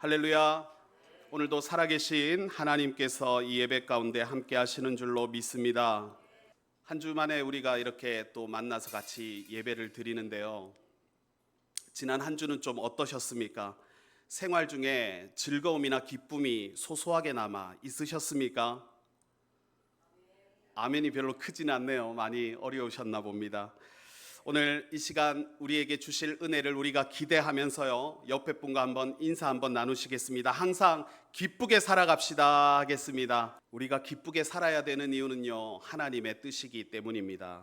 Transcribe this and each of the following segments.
할렐루야. 오늘도 살아계신 하나님께서 이 예배 가운데 함께 하시는 줄로 믿습니다. 한 주 만에 우리가 이렇게 또 만나서 같이 예배를 드리는데요. 지난 한 주는 좀 어떠셨습니까? 생활 중에 즐거움이나 기쁨이 소소하게나마 있으셨습니까? 아멘이 별로 크진 않네요. 많이 어려우셨나 봅니다. 오늘 이 시간 우리에게 주실 은혜를 우리가 기대하면서요, 옆에 분과 한번 인사 한번 나누시겠습니다. 항상 기쁘게 살아갑시다 하겠습니다. 우리가 기쁘게 살아야 되는 이유는요, 하나님의 뜻이기 때문입니다.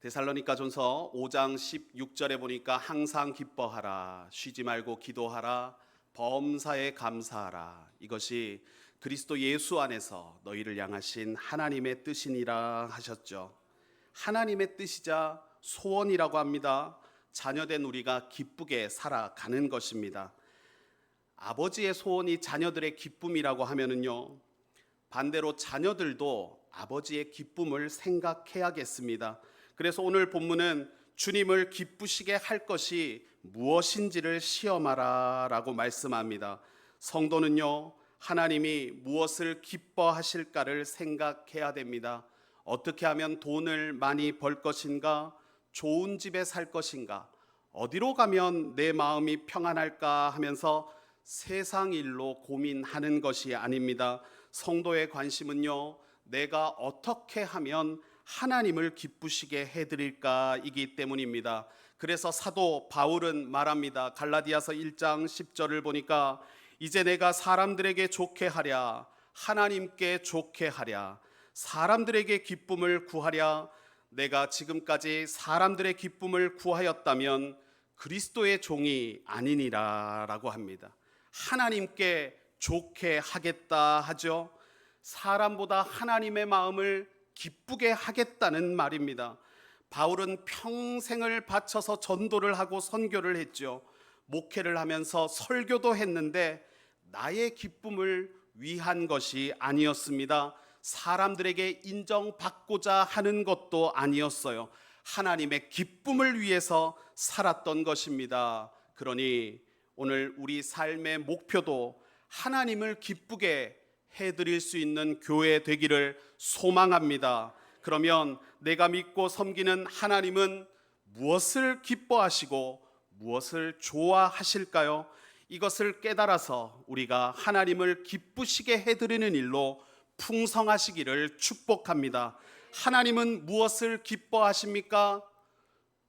데살로니가전서 5장 16절에 보니까 항상 기뻐하라, 쉬지 말고 기도하라, 범사에 감사하라, 이것이 그리스도 예수 안에서 너희를 향하신 하나님의 뜻이니라 하셨죠. 하나님의 뜻이자 소원이라고 합니다. 자녀된 우리가 기쁘게 살아가는 것입니다. 아버지의 소원이 자녀들의 기쁨이라고 하면은요, 반대로 자녀들도 아버지의 기쁨을 생각해야겠습니다. 그래서 오늘 본문은 주님을 기쁘시게 할 것이 무엇인지를 시험하라 라고 말씀합니다. 성도는요, 하나님이 무엇을 기뻐하실까를 생각해야 됩니다. 어떻게 하면 돈을 많이 벌 것인가? 좋은 집에 살 것인가? 어디로 가면 내 마음이 평안할까 하면서 세상 일로 고민하는 것이 아닙니다. 성도의 관심은요, 내가 어떻게 하면 하나님을 기쁘시게 해드릴까이기 때문입니다. 그래서 사도 바울은 말합니다. 갈라디아서 1장 10절을 보니까 이제 내가 사람들에게 좋게 하랴, 하나님께 좋게 하랴, 사람들에게 기쁨을 구하랴. 내가 지금까지 사람들의 기쁨을 구하였다면 그리스도의 종이 아니니라 라고 합니다. 하나님께 좋게 하겠다 하죠. 사람보다 하나님의 마음을 기쁘게 하겠다는 말입니다. 바울은 평생을 바쳐서 전도를 하고 선교를 했죠. 목회를 하면서 설교도 했는데 나의 기쁨을 위한 것이 아니었습니다. 사람들에게 인정받고자 하는 것도 아니었어요. 하나님의 기쁨을 위해서 살았던 것입니다. 그러니 오늘 우리 삶의 목표도 하나님을 기쁘게 해드릴 수 있는 교회 되기를 소망합니다. 그러면 내가 믿고 섬기는 하나님은 무엇을 기뻐하시고 무엇을 좋아하실까요? 이것을 깨달아서 우리가 하나님을 기쁘시게 해드리는 일로 풍성하시기를 축복합니다. 하나님은 무엇을 기뻐하십니까?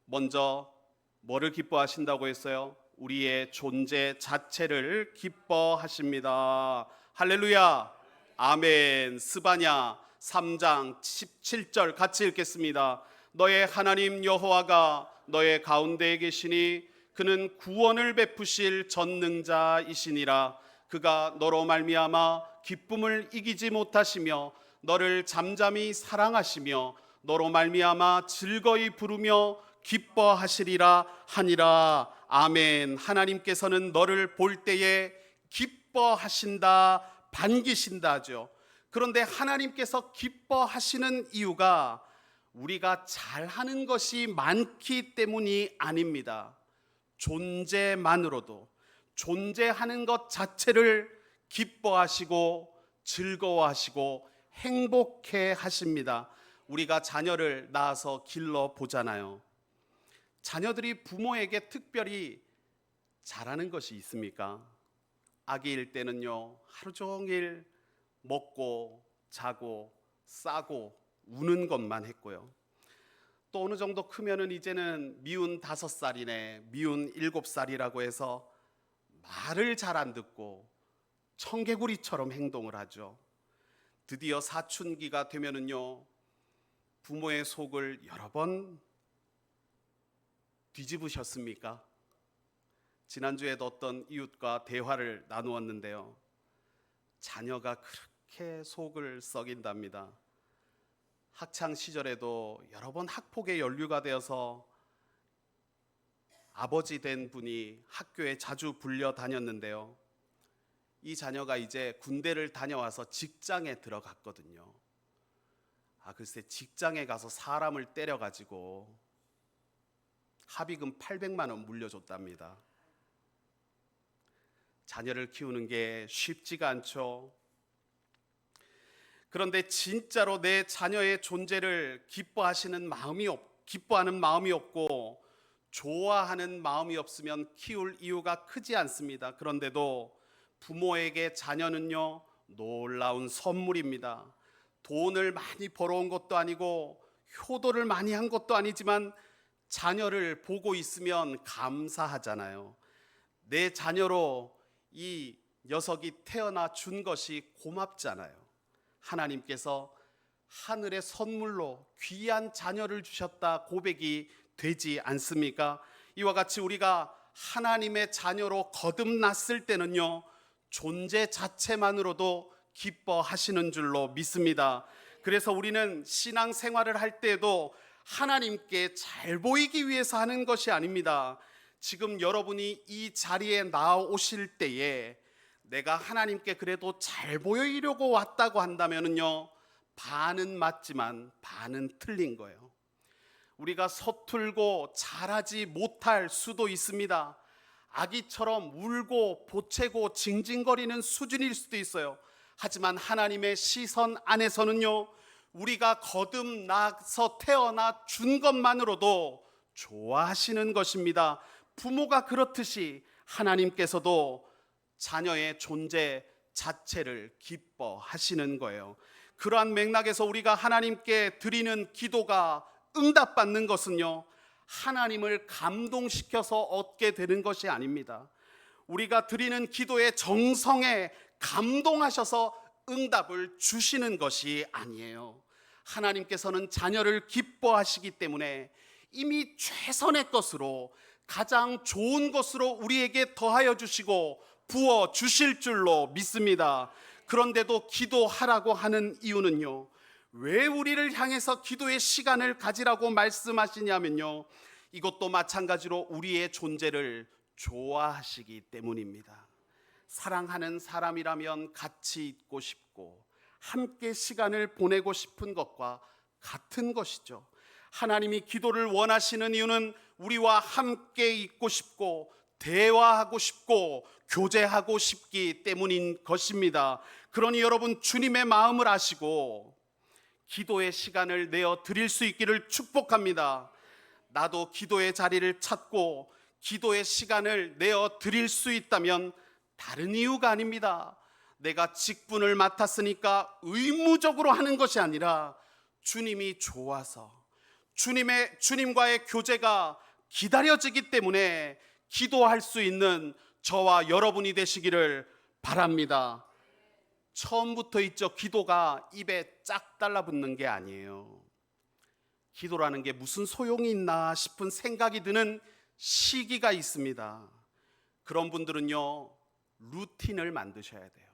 먼저 뭐를 기뻐하신다고 했어요? 우리의 존재 자체를 기뻐하십니다. 할렐루야, 아멘. 스바냐 3장 17절 같이 읽겠습니다. 너의 하나님 여호와가 너의 가운데에 계시니 그는 구원을 베푸실 전능자이시니라. 그가 너로 말미암아 기쁨을 이기지 못하시며 너를 잠잠히 사랑하시며 너로 말미암아 즐거이 부르며 기뻐하시리라 하니라. 아멘. 하나님께서는 너를 볼 때에 기뻐하신다, 반기신다 하죠. 그런데 하나님께서 기뻐하시는 이유가 우리가 잘하는 것이 많기 때문이 아닙니다. 존재만으로도, 존재하는 것 자체를 기뻐하시고 즐거워하시고 행복해 하십니다. 우리가 자녀를 낳아서 길러 보잖아요. 자녀들이 부모에게 특별히 잘하는 것이 있습니까? 아기일 때는요, 하루 종일 먹고 자고 싸고 우는 것만 했고요. 또 어느 정도 크면은 이제는 미운 5살이네, 미운 7살이라고 해서 말을 잘 안 듣고 청개구리처럼 행동을 하죠. 드디어 사춘기가 되면은요, 부모의 속을 여러 번 뒤집으셨습니까? 지난주에도 어떤 이웃과 대화를 나누었는데요, 자녀가 그렇게 속을 썩인답니다. 학창 시절에도 여러 번 학폭에 연루가 되어서 아버지 된 분이 학교에 자주 불려 다녔는데요, 이 자녀가 이제 군대를 다녀와서 직장에 들어갔거든요. 글쎄, 직장에 가서 사람을 때려가지고 합의금 800만 원 물려줬답니다. 자녀를 키우는 게 쉽지가 않죠. 그런데 진짜로 내 자녀의 존재를 기뻐하는 마음이 없고 좋아하는 마음이 없으면 키울 이유가 크지 않습니다. 그런데도 부모에게 자녀는요, 놀라운 선물입니다. 돈을 많이 벌어온 것도 아니고 효도를 많이 한 것도 아니지만 자녀를 보고 있으면 감사하잖아요. 내 자녀로 이 녀석이 태어나 준 것이 고맙잖아요. 하나님께서 하늘의 선물로 귀한 자녀를 주셨다 고백이 되지 않습니까? 이와 같이 우리가 하나님의 자녀로 거듭났을 때는요, 존재 자체만으로도 기뻐하시는 줄로 믿습니다. 그래서 우리는 신앙생활을 할 때에도 하나님께 잘 보이기 위해서 하는 것이 아닙니다. 지금 여러분이 이 자리에 나오실 때에 내가 하나님께 그래도 잘 보이려고 왔다고 한다면요, 반은 맞지만 반은 틀린 거예요. 우리가 서툴고 잘하지 못할 수도 있습니다. 아기처럼 울고 보채고 징징거리는 수준일 수도 있어요. 하지만 하나님의 시선 안에서는요, 우리가 거듭나서 태어나 준 것만으로도 좋아하시는 것입니다. 부모가 그렇듯이 하나님께서도 자녀의 존재 자체를 기뻐하시는 거예요. 그러한 맥락에서 우리가 하나님께 드리는 기도가 응답받는 것은요, 하나님을 감동시켜서 얻게 되는 것이 아닙니다. 우리가 드리는 기도의 정성에 감동하셔서 응답을 주시는 것이 아니에요. 하나님께서는 자녀를 기뻐하시기 때문에 이미 최선의 것으로, 가장 좋은 것으로 우리에게 더하여 주시고 부어 주실 줄로 믿습니다. 그런데도 기도하라고 하는 이유는요, 왜 우리를 향해서 기도의 시간을 가지라고 말씀하시냐면요, 이것도 마찬가지로 우리의 존재를 좋아하시기 때문입니다. 사랑하는 사람이라면 같이 있고 싶고 함께 시간을 보내고 싶은 것과 같은 것이죠. 하나님이 기도를 원하시는 이유는 우리와 함께 있고 싶고 대화하고 싶고 교제하고 싶기 때문인 것입니다. 그러니 여러분, 주님의 마음을 아시고 기도의 시간을 내어 드릴 수 있기를 축복합니다. 나도 기도의 자리를 찾고 기도의 시간을 내어 드릴 수 있다면 다른 이유가 아닙니다. 내가 직분을 맡았으니까 의무적으로 하는 것이 아니라 주님이 좋아서, 주님과의 교제가 기다려지기 때문에 기도할 수 있는 저와 여러분이 되시기를 바랍니다. 처음부터 있죠, 기도가 입에 짝 달라붙는 게 아니에요. 기도라는 게 무슨 소용이 있나 싶은 생각이 드는 시기가 있습니다. 그런 분들은요, 루틴을 만드셔야 돼요.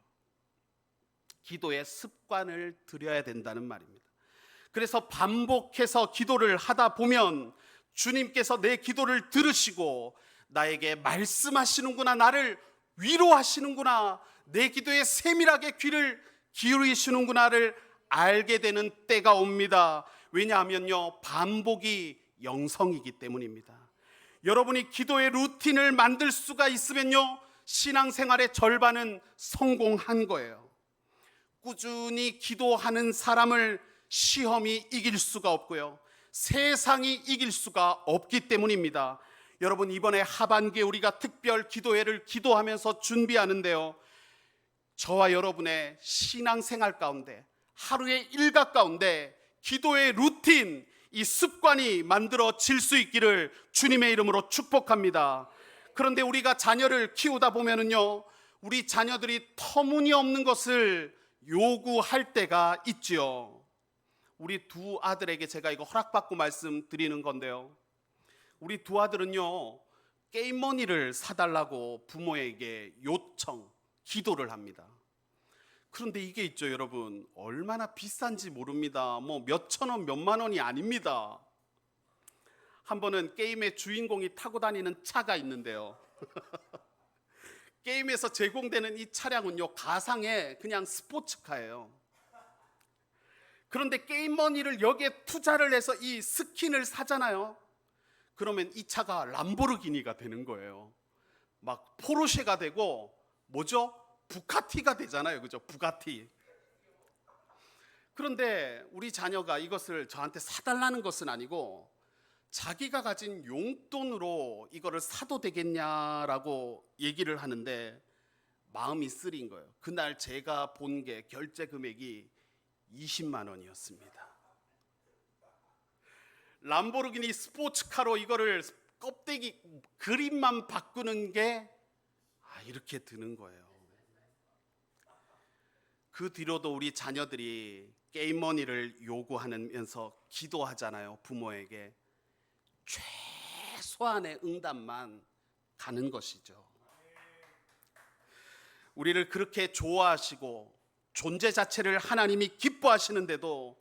기도의 습관을 들여야 된다는 말입니다. 그래서 반복해서 기도를 하다 보면 주님께서 내 기도를 들으시고 나에게 말씀하시는구나, 나를 위로하시는구나, 내 기도에 세밀하게 귀를 기울이시는구나를 알게 되는 때가 옵니다. 왜냐하면요, 반복이 영성이기 때문입니다. 여러분이 기도의 루틴을 만들 수가 있으면요, 신앙생활의 절반은 성공한 거예요. 꾸준히 기도하는 사람을 시험이 이길 수가 없고요, 세상이 이길 수가 없기 때문입니다. 여러분, 이번에 하반기에 우리가 특별 기도회를 기도하면서 준비하는데요, 저와 여러분의 신앙생활 가운데, 하루의 일과 가운데 기도의 루틴, 이 습관이 만들어질 수 있기를 주님의 이름으로 축복합니다. 그런데 우리가 자녀를 키우다 보면은요, 우리 자녀들이 터무니없는 것을 요구할 때가 있지요. 우리 두 아들에게 제가 이거 허락받고 말씀드리는 건데요, 우리 두 아들은요, 게임머니를 사달라고 부모에게 요청, 기도를 합니다. 그런데 이게 있죠, 여러분, 얼마나 비싼지 모릅니다. 뭐 몇천 원, 몇만 원이 아닙니다. 한 번은 게임의 주인공이 타고 다니는 차가 있는데요, 게임에서 제공되는 이 차량은요, 가상의 그냥 스포츠카예요. 그런데 게임머니를 여기에 투자를 해서 이 스킨을 사잖아요. 그러면 이 차가 람보르기니가 되는 거예요. 막 포르쉐가 되고 뭐죠? 부가티가 되잖아요. 그죠? 부가티. 그런데 우리 자녀가 이것을 저한테 사달라는 것은 아니고 자기가 가진 용돈으로 이거를 사도 되겠냐라고 얘기를 하는데 마음이 쓰린 거예요. 그날 제가 본 게 결제 금액이 20만 원이었습니다. 람보르기니 스포츠카로 이거를 껍데기 그림만 바꾸는 게 이렇게 드는 거예요. 그 뒤로도 우리 자녀들이 게임머니를 요구하면서 기도하잖아요. 부모에게 최소한의 응답만 가는 것이죠. 우리를 그렇게 좋아하시고 존재 자체를 하나님이 기뻐하시는데도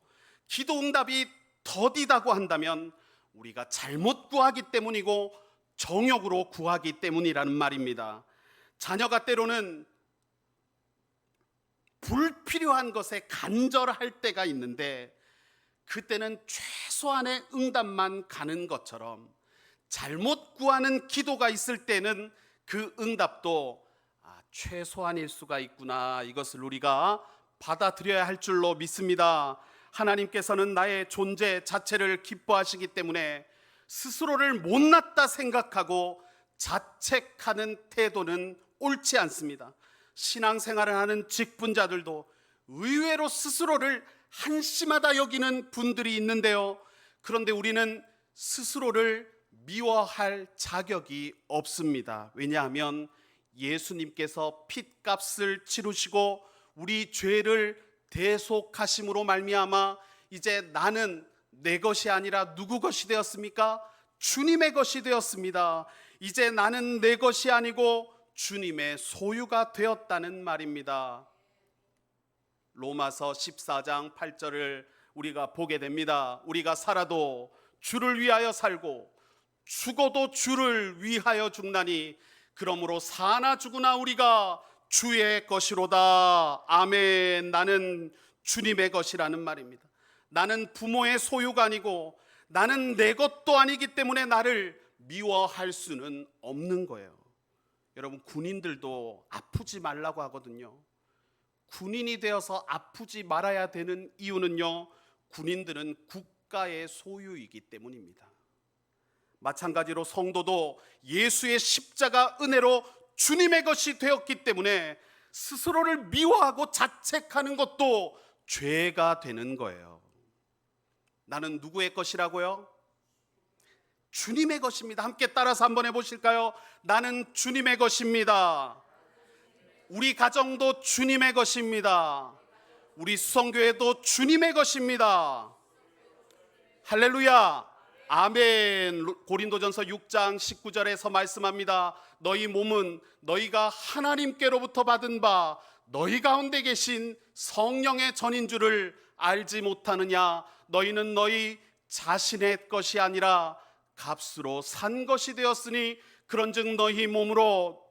기도 응답이 더디다고 한다면 우리가 잘못 구하기 때문이고 정욕으로 구하기 때문이라는 말입니다. 자녀가 때로는 불필요한 것에 간절할 때가 있는데 그때는 최소한의 응답만 가는 것처럼 잘못 구하는 기도가 있을 때는 그 응답도 최소한일 수가 있구나, 이것을 우리가 받아들여야 할 줄로 믿습니다. 하나님께서는 나의 존재 자체를 기뻐하시기 때문에 스스로를 못났다 생각하고 자책하는 태도는 옳지 않습니다. 신앙생활을 하는 직분자들도 의외로 스스로를 한심하다 여기는 분들이 있는데요, 그런데 우리는 스스로를 미워할 자격이 없습니다. 왜냐하면 예수님께서 핏값을 치르시고 우리 죄를 대속하심으로 말미암아 이제 나는 내 것이 아니라 누구 것이 되었습니까? 주님의 것이 되었습니다. 이제 나는 내 것이 아니고 주님의 소유가 되었다는 말입니다. 로마서 14장 8절을 우리가 보게 됩니다. 우리가 살아도 주를 위하여 살고 죽어도 주를 위하여 죽나니 그러므로 사나 죽으나 우리가 주의 것이로다. 아멘. 나는 주님의 것이라는 말입니다. 나는 부모의 소유가 아니고 나는 내 것도 아니기 때문에 나를 미워할 수는 없는 거예요. 여러분, 군인들도 아프지 말라고 하거든요. 군인이 되어서 아프지 말아야 되는 이유는요, 군인들은 국가의 소유이기 때문입니다. 마찬가지로 성도도 예수의 십자가 은혜로 주님의 것이 되었기 때문에 스스로를 미워하고 자책하는 것도 죄가 되는 거예요. 나는 누구의 것이라고요? 주님의 것입니다. 함께 따라서 한번 해보실까요? 나는 주님의 것입니다. 우리 가정도 주님의 것입니다. 우리 수성교회도 주님의 것입니다. 할렐루야. 아멘. 고린도전서 6장 19절에서 말씀합니다. 너희 몸은 너희가 하나님께로부터 받은 바 너희 가운데 계신 성령의 전인 줄을 알지 못하느냐. 너희는 너희 자신의 것이 아니라 값으로 산 것이 되었으니 그런즉 너희 몸으로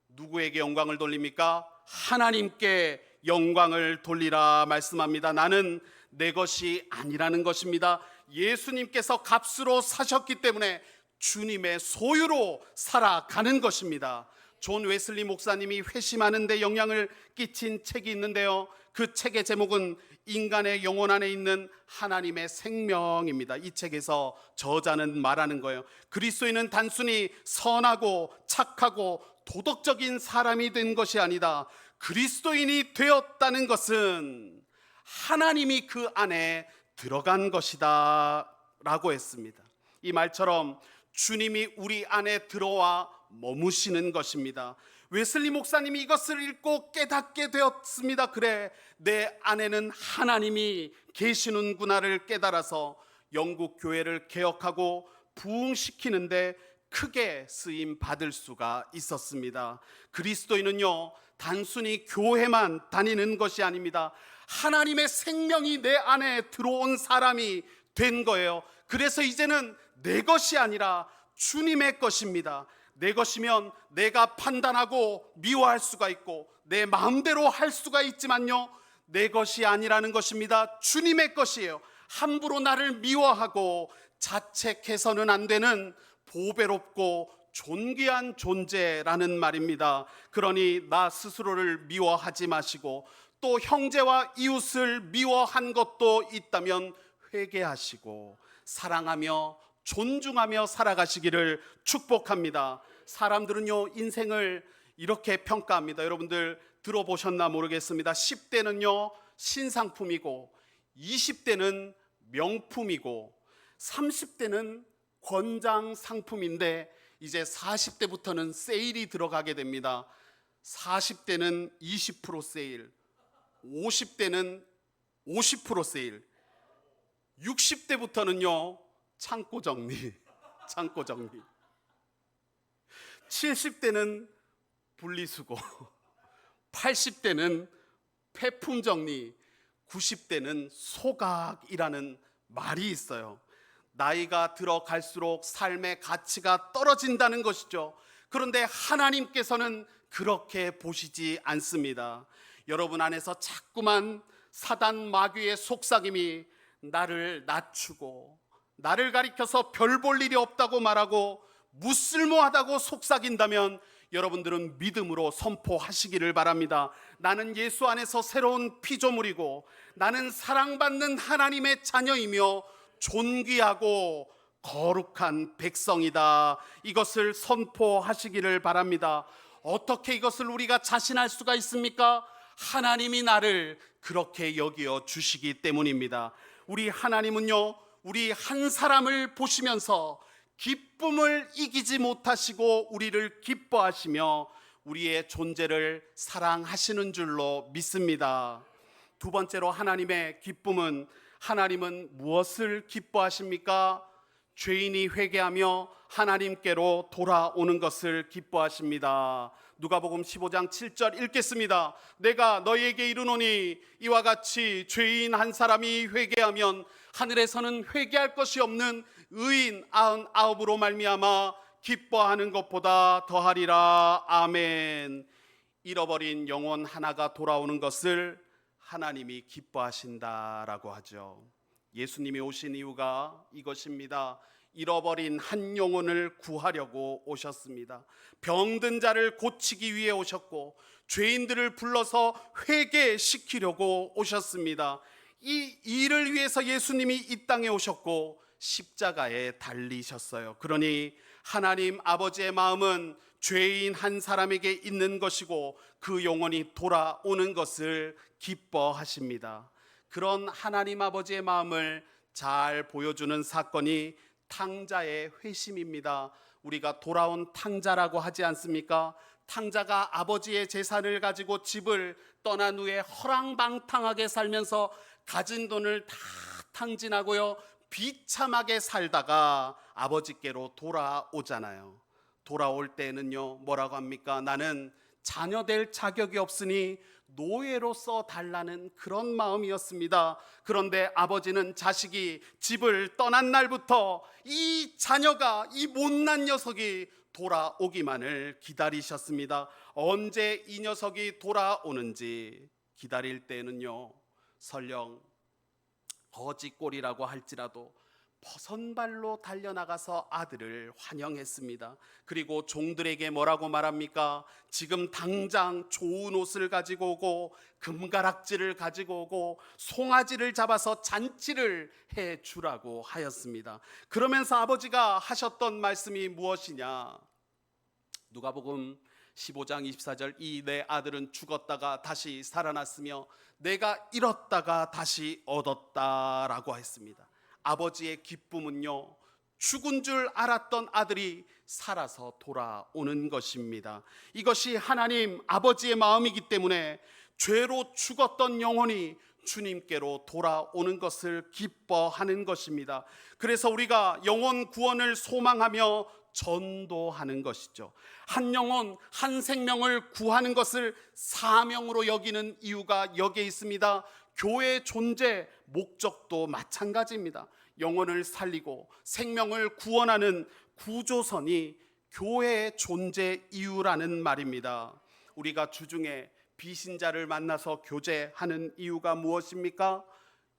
누구에게 영광을 돌립니까? 하나님께 영광을 돌리라 말씀합니다. 나는 내 것이 아니라는 것입니다. 예수님께서 값으로 사셨기 때문에 주님의 소유로 살아가는 것입니다. 존 웨슬리 목사님이 회심하는 데 영향을 끼친 책이 있는데요, 그 책의 제목은 인간의 영혼 안에 있는 하나님의 생명입니다. 이 책에서 저자는 말하는 거예요. 그리스도인은 단순히 선하고 착하고 도덕적인 사람이 된 것이 아니다. 그리스도인이 되었다는 것은 하나님이 그 안에 들어간 것이다 라고 했습니다. 이 말처럼 주님이 우리 안에 들어와 머무시는 것입니다. 웨슬리 목사님이 이것을 읽고 깨닫게 되었습니다. 그래, 내 안에는 하나님이 계시는구나를 깨달아서 영국 교회를 개혁하고 부흥시키는데 크게 쓰임 받을 수가 있었습니다. 그리스도인은요, 단순히 교회만 다니는 것이 아닙니다. 하나님의 생명이 내 안에 들어온 사람이 된 거예요. 그래서 이제는 내 것이 아니라 주님의 것입니다. 내 것이면 내가 판단하고 미워할 수가 있고 내 마음대로 할 수가 있지만요, 내 것이 아니라는 것입니다. 주님의 것이에요. 함부로 나를 미워하고 자책해서는 안 되는 보배롭고 존귀한 존재라는 말입니다. 그러니 나 스스로를 미워하지 마시고 또 형제와 이웃을 미워한 것도 있다면 회개하시고 사랑하며 존중하며 살아가시기를 축복합니다. 사람들은요, 인생을 이렇게 평가합니다. 여러분들 들어보셨나 모르겠습니다. 10대는요 신상품이고, 20대는 명품이고, 30대는 권장 상품인데 이제 40대부터는 세일이 들어가게 됩니다. 40대는 20% 세일, 50대는 50% 세일, 60대부터는요 창고 정리, 창고 정리, 70대는 분리수거, 80대는 폐품 정리, 90대는 소각이라는 말이 있어요. 나이가 들어갈수록 삶의 가치가 떨어진다는 것이죠. 그런데 하나님께서는 그렇게 보시지 않습니다. 여러분 안에서 자꾸만 사단 마귀의 속삭임이 나를 낮추고 나를 가리켜서 별 볼 일이 없다고 말하고 무쓸모하다고 속삭인다면 여러분들은 믿음으로 선포하시기를 바랍니다. 나는 예수 안에서 새로운 피조물이고 나는 사랑받는 하나님의 자녀이며 존귀하고 거룩한 백성이다. 이것을 선포하시기를 바랍니다. 어떻게 이것을 우리가 자신할 수가 있습니까? 하나님이 나를 그렇게 여겨 주시기 때문입니다. 우리 하나님은요, 우리 한 사람을 보시면서 기쁨을 이기지 못하시고 우리를 기뻐하시며 우리의 존재를 사랑하시는 줄로 믿습니다. 두 번째로 하나님의 기쁨은, 하나님은 무엇을 기뻐하십니까? 죄인이 회개하며 하나님께로 돌아오는 것을 기뻐하십니다. 누가복음 15장 7절 읽겠습니다. 내가 너희에게 이르노니 이와 같이 죄인 한 사람이 회개하면 하늘에서는 회개할 것이 없는 의인 99으로 말미암아 기뻐하는 것보다 더하리라. 아멘. 잃어버린 영혼 하나가 돌아오는 것을 하나님이 기뻐하신다라고 하죠. 예수님이 오신 이유가 이것입니다. 잃어버린 한 영혼을 구하려고 오셨습니다. 병든 자를 고치기 위해 오셨고 죄인들을 불러서 회개시키려고 오셨습니다. 이 일을 위해서 예수님이 이 땅에 오셨고 십자가에 달리셨어요. 그러니 하나님 아버지의 마음은 죄인 한 사람에게 있는 것이고 그 영혼이 돌아오는 것을 기뻐하십니다. 그런 하나님 아버지의 마음을 잘 보여주는 사건이 탕자의 회심입니다. 우리가 돌아온 탕자라고 하지 않습니까? 탕자가 아버지의 재산을 가지고 집을 떠난 후에 허랑방탕하게 살면서 가진 돈을 다 탕진하고요, 비참하게 살다가 아버지께로 돌아오잖아요. 돌아올 때는요 뭐라고 합니까? 나는 자녀 될 자격이 없으니 노예로서 달라는 그런 마음이었습니다. 그런데 아버지는 자식이 집을 떠난 날부터 이 자녀가, 이 못난 녀석이 돌아오기만을 기다리셨습니다. 언제 이 녀석이 돌아오는지 기다릴 때는요 설령 거지꼴이라고 할지라도 버선발로 달려나가서 아들을 환영했습니다. 그리고 종들에게 뭐라고 말합니까? 지금 당장 좋은 옷을 가지고 오고 금가락지를 가지고 오고 송아지를 잡아서 잔치를 해주라고 하였습니다. 그러면서 아버지가 하셨던 말씀이 무엇이냐? 누가복음 15장 24절, 이 내 아들은 죽었다가 다시 살아났으며 내가 잃었다가 다시 얻었다라고 했습니다. 아버지의 기쁨은요 죽은 줄 알았던 아들이 살아서 돌아오는 것입니다. 이것이 하나님 아버지의 마음이기 때문에 죄로 죽었던 영혼이 주님께로 돌아오는 것을 기뻐하는 것입니다. 그래서 우리가 영혼 구원을 소망하며 전도하는 것이죠. 한 영혼 한 생명을 구하는 것을 사명으로 여기는 이유가 여기에 있습니다. 교회의 존재 목적도 마찬가지입니다. 영혼을 살리고 생명을 구원하는 구조선이 교회의 존재 이유라는 말입니다. 우리가 주중에 비신자를 만나서 교제하는 이유가 무엇입니까?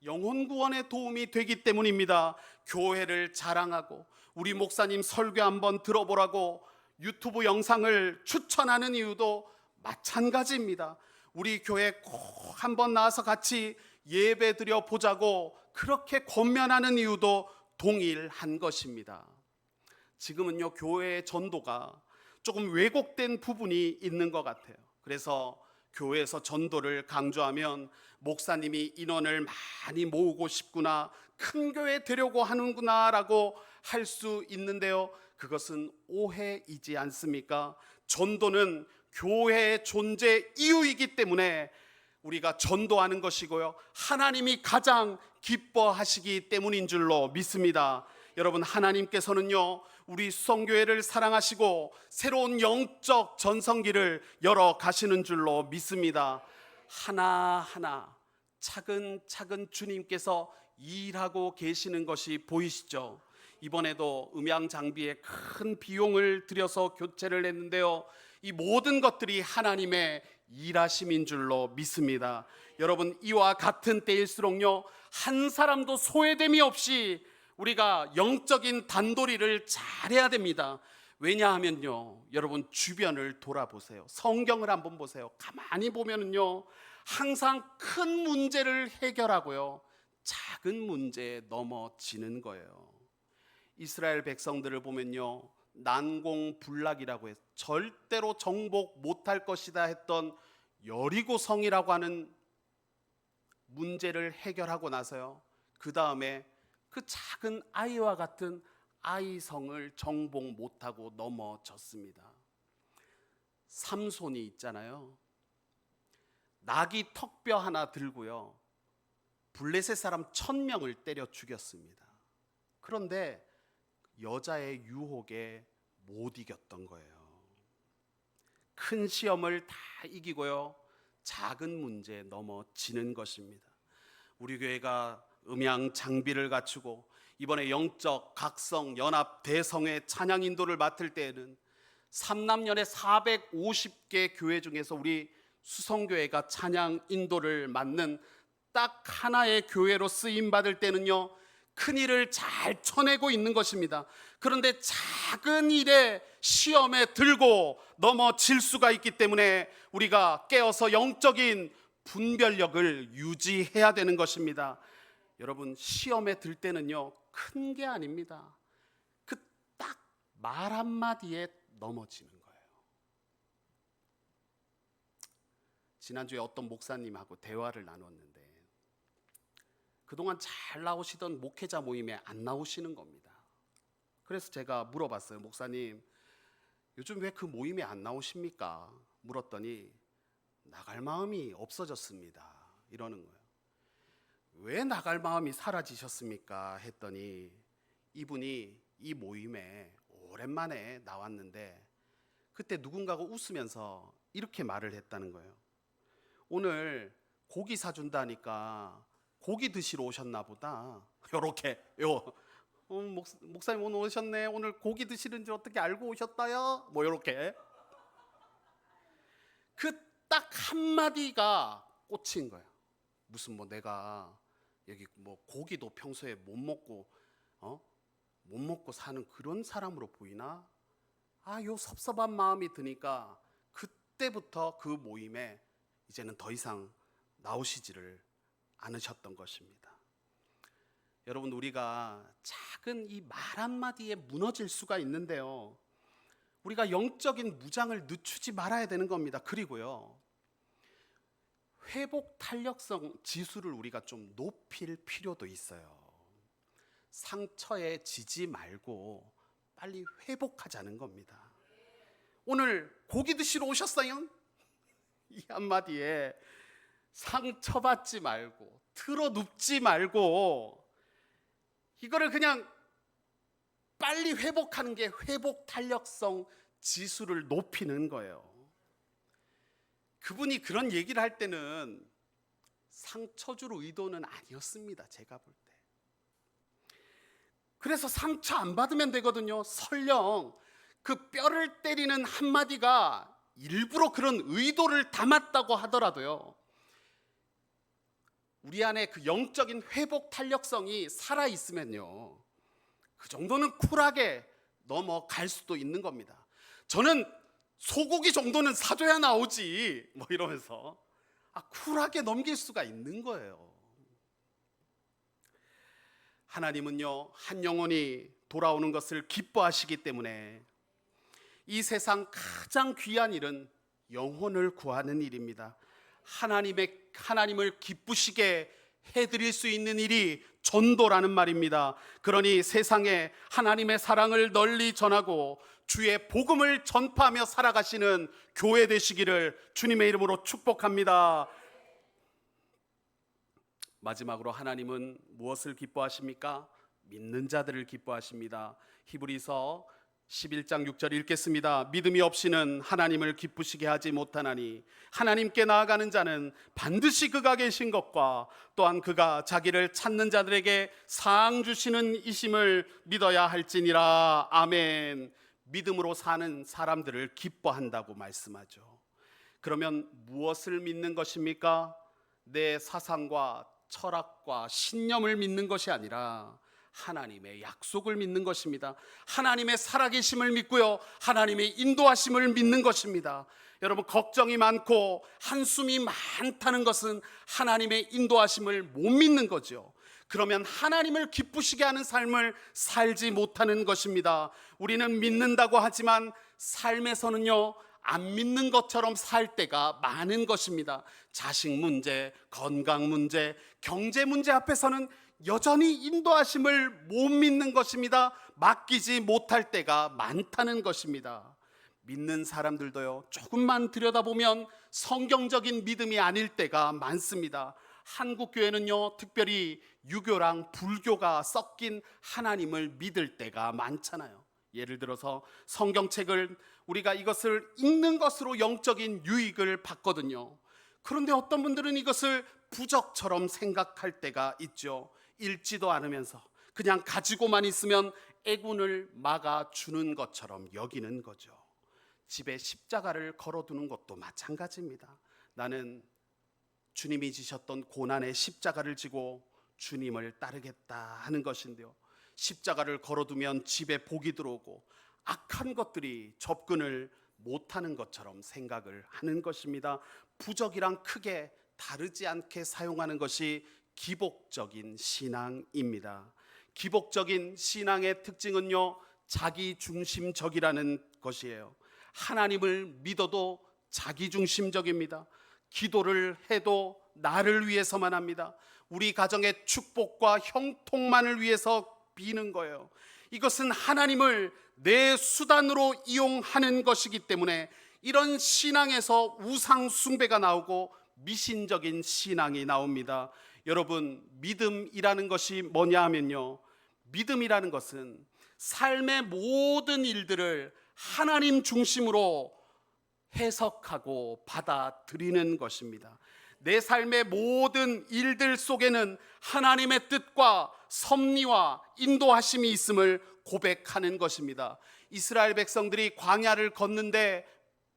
영혼 구원에 도움이 되기 때문입니다. 교회를 자랑하고 우리 목사님 설교 한번 들어보라고 유튜브 영상을 추천하는 이유도 마찬가지입니다. 우리 교회 꼭 한번 나와서 같이 예배 드려 보자고 그렇게 권면하는 이유도 동일한 것입니다. 지금은요, 교회의 전도가 조금 왜곡된 부분이 있는 것 같아요. 그래서 교회에서 전도를 강조하면 목사님이 인원을 많이 모으고 싶구나, 큰 교회 되려고 하는구나 라고 할 수 있는데요, 그것은 오해이지 않습니까? 전도는 교회의 존재 이유이기 때문에 우리가 전도하는 것이고요, 하나님이 가장 기뻐하시기 때문인 줄로 믿습니다. 여러분, 하나님께서는요, 우리 수성교회를 사랑하시고 새로운 영적 전성기를 열어 가시는 줄로 믿습니다. 하나하나 차근차근 주님께서 일하고 계시는 것이 보이시죠? 이번에도 음향 장비에 큰 비용을 들여서 교체를 했는데요, 이 모든 것들이 하나님의 일하심인 줄로 믿습니다. 여러분, 이와 같은 때일수록요, 한 사람도 소외됨이 없이 우리가 영적인 단도리를 잘해야 됩니다. 왜냐하면요, 여러분 주변을 돌아보세요. 성경을 한번 보세요. 가만히 보면은요, 항상 큰 문제를 해결하고요, 작은 문제에 넘어지는 거예요. 이스라엘 백성들을 보면요, 난공불락이라고 해서 절대로 정복 못할 것이다 했던 여리고 성이라고 하는 문제를 해결하고 나서요, 그 다음에 그 작은 아이와 같은 아이성을 정복 못하고 넘어졌습니다. 삼손이 있잖아요, 나귀 턱뼈 하나 들고요, 블레셋 사람 1000명을 때려 죽였습니다. 그런데 여자의 유혹에 못 이겼던 거예요. 큰 시험을 다 이기고요, 작은 문제에 넘어지는 것입니다. 우리 교회가 음향 장비를 갖추고 이번에 영적 각성 연합 대성회 찬양 인도를 맡을 때에는 삼남년의 450개 교회 중에서 우리 수성교회가 찬양 인도를 맡는 딱 하나의 교회로 쓰임 받을 때는요, 큰 일을 잘 쳐내고 있는 것입니다. 그런데 작은 일에 시험에 들고 넘어질 수가 있기 때문에 우리가 깨어서 영적인 분별력을 유지해야 되는 것입니다. 여러분, 시험에 들 때는요, 큰 게 아닙니다. 그 딱 말 한마디에 넘어지는 거예요. 지난주에 어떤 목사님하고 대화를 나눴는데 그동안 잘 나오시던 목회자 모임에 안 나오시는 겁니다. 그래서 제가 물어봤어요. 목사님, 요즘 왜 그 모임에 안 나오십니까? 물었더니 나갈 마음이 없어졌습니다, 이러는 거예요. 왜 나갈 마음이 사라지셨습니까? 했더니 이분이 이 모임에 오랜만에 나왔는데 그때 누군가가 웃으면서 이렇게 말을 했다는 거예요. 오늘 고기 사준다니까 고기 드시러 오셨나 보다. 요렇게 목사님 오늘 오셨네. 오늘 고기 드시는지 어떻게 알고 오셨다요? 뭐 요렇게. 그 딱 한마디가 꽂힌 거예요. 무슨 뭐 내가 여기 뭐 고기도 평소에 못 먹고 사는 그런 사람으로 보이나? 요 섭섭한 마음이 드니까 그때부터 그 모임에 이제는 더 이상 나오시지를 않으셨던 것입니다. 여러분, 우리가 작은 이 말 한마디에 무너질 수가 있는데요, 우리가 영적인 무장을 늦추지 말아야 되는 겁니다. 그리고요, 회복 탄력성 지수를 우리가 좀 높일 필요도 있어요. 상처에 지지 말고 빨리 회복하자는 겁니다. 오늘 고기 드시러 오셨어요? 이 한마디에 상처받지 말고 틀어 눕지 말고 이거를 그냥 빨리 회복하는 게 회복 탄력성 지수를 높이는 거예요. 그분이 그런 얘기를 할 때는 상처 줄 의도는 아니었습니다, 제가 볼 때. 그래서 상처 안 받으면 되거든요. 설령 그 뼈를 때리는 한마디가 일부러 그런 의도를 담았다고 하더라도요, 우리 안에 그 영적인 회복 탄력성이 살아있으면요, 그 정도는 쿨하게 넘어갈 수도 있는 겁니다. 저는 소고기 정도는 사줘야 나오지, 뭐 이러면서 쿨하게 넘길 수가 있는 거예요. 하나님은요, 한 영혼이 돌아오는 것을 기뻐하시기 때문에 이 세상 가장 귀한 일은 영혼을 구하는 일입니다. 하나님을 기쁘시게 해드릴 수 있는 일이 전도라는 말입니다. 그러니 세상에 하나님의 사랑을 널리 전하고 주의 복음을 전파하며 살아가시는 교회 되시기를 주님의 이름으로 축복합니다. 마지막으로 하나님은 무엇을 기뻐하십니까? 믿는 자들을 기뻐하십니다. 히브리서 11장 6절 읽겠습니다. 믿음이 없이는 하나님을 기쁘시게 하지 못하나니 하나님께 나아가는 자는 반드시 그가 계신 것과 또한 그가 자기를 찾는 자들에게 상 주시는 이심을 믿어야 할지니라. 아멘. 믿음으로 사는 사람들을 기뻐한다고 말씀하죠. 그러면 무엇을 믿는 것입니까? 내 사상과 철학과 신념을 믿는 것이 아니라 하나님의 약속을 믿는 것입니다. 하나님의 살아계심을 믿고요, 하나님의 인도하심을 믿는 것입니다. 여러분, 걱정이 많고 한숨이 많다는 것은 하나님의 인도하심을 못 믿는 거죠. 그러면 하나님을 기쁘시게 하는 삶을 살지 못하는 것입니다. 우리는 믿는다고 하지만 삶에서는요, 안 믿는 것처럼 살 때가 많은 것입니다. 자식 문제, 건강 문제, 경제 문제 앞에서는 여전히 인도하심을 못 믿는 것입니다. 맡기지 못할 때가 많다는 것입니다. 믿는 사람들도요, 조금만 들여다보면 성경적인 믿음이 아닐 때가 많습니다. 한국 교회는요, 특별히 유교랑 불교가 섞인 하나님을 믿을 때가 많잖아요. 예를 들어서 성경책을 우리가 이것을 읽는 것으로 영적인 유익을 받거든요. 그런데 어떤 분들은 이것을 부적처럼 생각할 때가 있죠. 읽지도 않으면서 그냥 가지고만 있으면 애군을 막아주는 것처럼 여기는 거죠. 집에 십자가를 걸어두는 것도 마찬가지입니다. 나는 주님이 지셨던 고난의 십자가를 지고 주님을 따르겠다 하는 것인데요, 십자가를 걸어두면 집에 복이 들어오고 악한 것들이 접근을 못하는 것처럼 생각을 하는 것입니다. 부적이랑 크게 다르지 않게 사용하는 것이 기복적인 신앙입니다. 기복적인 신앙의 특징은요, 자기중심적이라는 것이에요. 하나님을 믿어도 자기중심적입니다. 기도를 해도 나를 위해서만 합니다. 우리 가정의 축복과 형통만을 위해서 비는 거예요. 이것은 하나님을 내 수단으로 이용하는 것이기 때문에 이런 신앙에서 우상 숭배가 나오고 미신적인 신앙이 나옵니다. 여러분, 믿음이라는 것이 뭐냐 하면요, 믿음이라는 것은 삶의 모든 일들을 하나님 중심으로 해석하고 받아들이는 것입니다. 내 삶의 모든 일들 속에는 하나님의 뜻과 섭리와 인도하심이 있음을 고백하는 것입니다. 이스라엘 백성들이 광야를 걷는데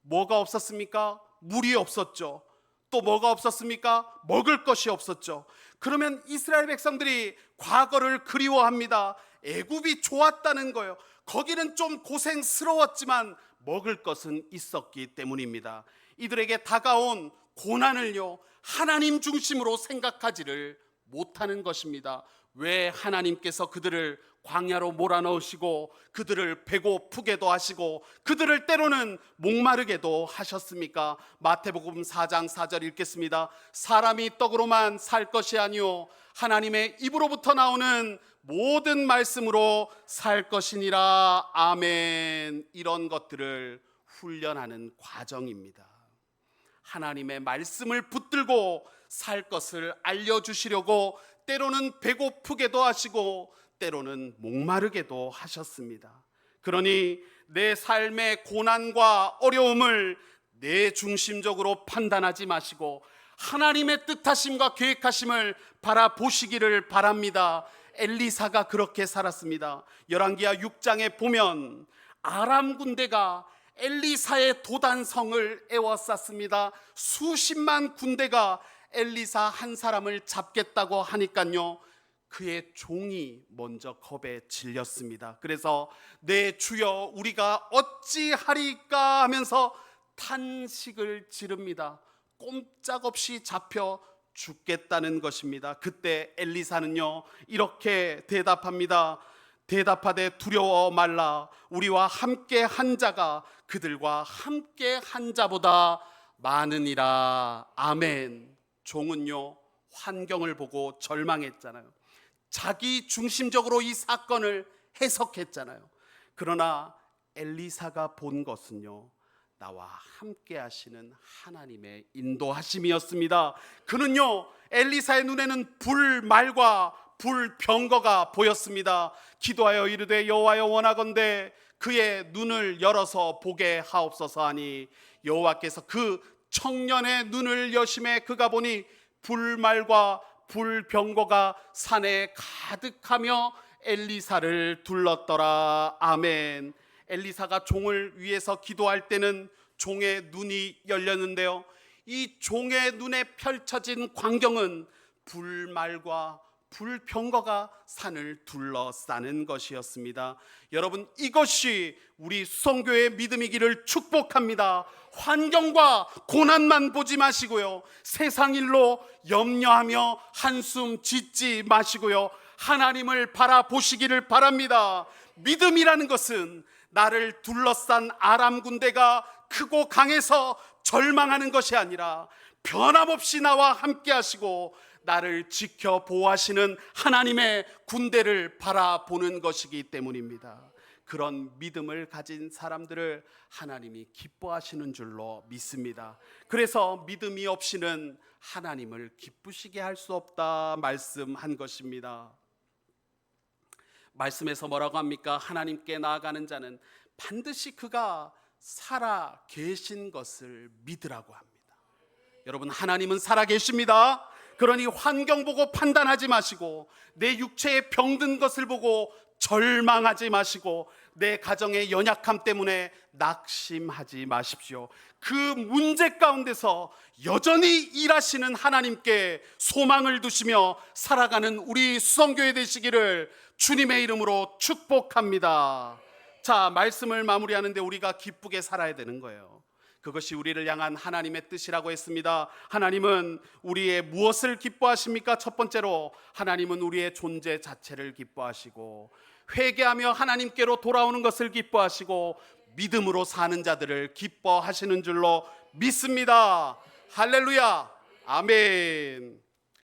뭐가 없었습니까? 물이 없었죠. 또 뭐가 없었습니까? 먹을 것이 없었죠. 그러면 이스라엘 백성들이 과거를 그리워합니다. 애굽이 좋았다는 거예요. 거기는 좀 고생스러웠지만 먹을 것은 있었기 때문입니다. 이들에게 다가온 고난을요, 하나님 중심으로 생각하지를 못하는 것입니다. 왜 하나님께서 그들을 광야로 몰아넣으시고 그들을 배고프게도 하시고 그들을 때로는 목마르게도 하셨습니까? 마태복음 4장 4절 읽겠습니다. 사람이 떡으로만 살 것이 아니요 하나님의 입으로부터 나오는 모든 말씀으로 살 것이니라. 아멘. 이런 것들을 훈련하는 과정입니다. 하나님의 말씀을 붙들고 살 것을 알려주시려고 때로는 배고프게도 하시고 때로는 목마르게도 하셨습니다. 그러니 내 삶의 고난과 어려움을 내 중심적으로 판단하지 마시고 하나님의 뜻하심과 계획하심을 바라보시기를 바랍니다. 엘리사가 그렇게 살았습니다. 열왕기하 6장에 보면 아람 군대가 엘리사의 도단성을 에워쌌습니다. 수십만 군대가 엘리사 한 사람을 잡겠다고 하니까요, 그의 종이 먼저 겁에 질렸습니다. 그래서 내 주여 우리가 어찌하리까 하면서 탄식을 지릅니다. 꼼짝없이 잡혀 죽겠다는 것입니다. 그때 엘리사는요 이렇게 대답합니다. 대답하되 두려워 말라. 우리와 함께 한 자가 그들과 함께 한 자보다 많으니라. 아멘. 종은요 환경을 보고 절망했잖아요. 자기 중심적으로 이 사건을 해석했잖아요. 그러나 엘리사가 본 것은요 나와 함께 하시는 하나님의 인도하심이었습니다. 그는요 엘리사의 눈에는 불말과 불병거가 보였습니다. 기도하여 이르되 여호와여 원하건대 그의 눈을 열어서 보게 하옵소서 하니 여호와께서 그 청년의 눈을 여심해 그가 보니 불말과 불병거가 산에 가득하며 엘리사를 둘렀더라. 아멘. 엘리사가 종을 위해서 기도할 때는 종의 눈이 열렸는데요, 이 종의 눈에 펼쳐진 광경은 불말과 불병거가 산을 둘러싸는 것이었습니다. 여러분, 이것이 우리 수성교회의 믿음이기를 축복합니다. 환경과 고난만 보지 마시고요, 세상 일로 염려하며 한숨 짓지 마시고요, 하나님을 바라보시기를 바랍니다. 믿음이라는 것은 나를 둘러싼 아람 군대가 크고 강해서 절망하는 것이 아니라 변함없이 나와 함께 하시고 나를 지켜 보호하시는 하나님의 군대를 바라보는 것이기 때문입니다. 그런 믿음을 가진 사람들을 하나님이 기뻐하시는 줄로 믿습니다. 그래서 믿음이 없이는 하나님을 기쁘시게 할 수 없다 말씀한 것입니다. 말씀에서 뭐라고 합니까? 하나님께 나아가는 자는 반드시 그가 살아 계신 것을 믿으라고 합니다. 여러분, 하나님은 살아 계십니다. 그러니 환경 보고 판단하지 마시고, 내 육체에 병든 것을 보고 절망하지 마시고, 내 가정의 연약함 때문에 낙심하지 마십시오. 그 문제 가운데서 여전히 일하시는 하나님께 소망을 두시며 살아가는 우리 수성교회 되시기를 주님의 이름으로 축복합니다. 자, 말씀을 마무리하는데 우리가 기쁘게 살아야 되는 거예요. 그것이 우리를 향한 하나님의 뜻이라고 했습니다. 하나님은 우리의 무엇을 기뻐하십니까? 첫 번째로 하나님은 우리의 존재 자체를 기뻐하시고, 회개하며 하나님께로 돌아오는 것을 기뻐하시고, 믿음으로 사는 자들을 기뻐하시는 줄로 믿습니다. 할렐루야. 아멘.